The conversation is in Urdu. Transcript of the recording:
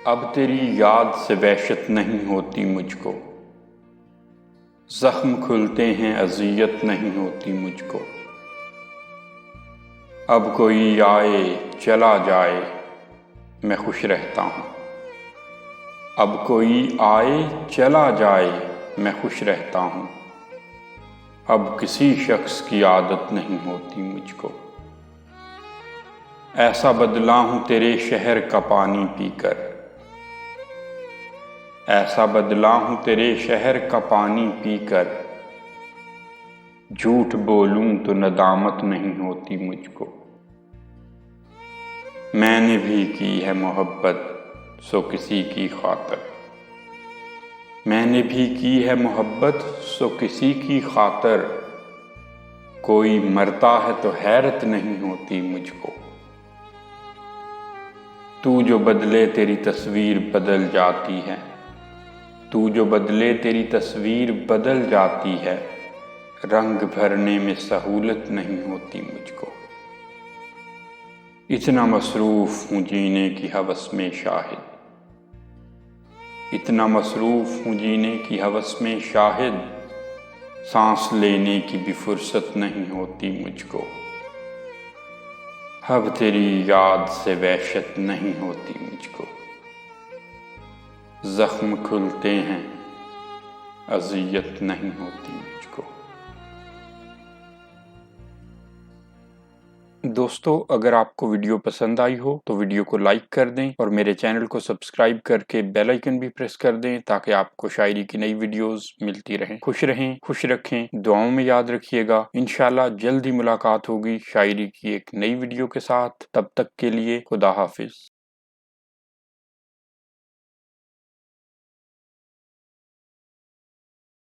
اب تیری یاد سے وحشت نہیں ہوتی مجھ کو، زخم کھلتے ہیں اذیت نہیں ہوتی مجھ کو۔ اب کوئی آئے چلا جائے میں خوش رہتا ہوں، اب کوئی آئے چلا جائے میں خوش رہتا ہوں۔ اب کسی شخص کی عادت نہیں ہوتی مجھ کو، ایسا بدلا ہوں تیرے شہر کا پانی پی کر، ایسا بدلا ہوں تیرے شہر کا پانی پی کر۔ جھوٹ بولوں تو ندامت نہیں ہوتی مجھ کو، میں نے بھی کی ہے محبت سو کسی کی خاطر، میں نے بھی کی ہے محبت سو کسی کی خاطر۔ کوئی مرتا ہے تو حیرت نہیں ہوتی مجھ کو، تو جو بدلے تیری تصویر بدل جاتی ہے، تو جو بدلے تیری تصویر بدل جاتی ہے۔ رنگ بھرنے میں سہولت نہیں ہوتی مجھ کو، اتنا مصروف ہوں جینے کی ہوس میں شاہد، اتنا مصروف ہوں جینے کی ہوس میں شاہد۔ سانس لینے کی بھی فرصت نہیں ہوتی مجھ کو، اب تیری یاد سے وحشت نہیں ہوتی مجھ کو۔ زخم کھلتے ہیں اذیت نہیں ہوتی مجھ کو۔ دوستو، اگر آپ کو ویڈیو پسند آئی ہو تو ویڈیو کو لائک کر دیں اور میرے چینل کو سبسکرائب کر کے بیل آئیکن بھی پریس کر دیں تاکہ آپ کو شاعری کی نئی ویڈیوز ملتی رہیں۔ خوش رہیں، خوش رکھیں، دعاؤں میں یاد رکھیے گا۔ انشاءاللہ جلد ہی ملاقات ہوگی شاعری کی ایک نئی ویڈیو کے ساتھ۔ تب تک کے لیے خدا حافظ۔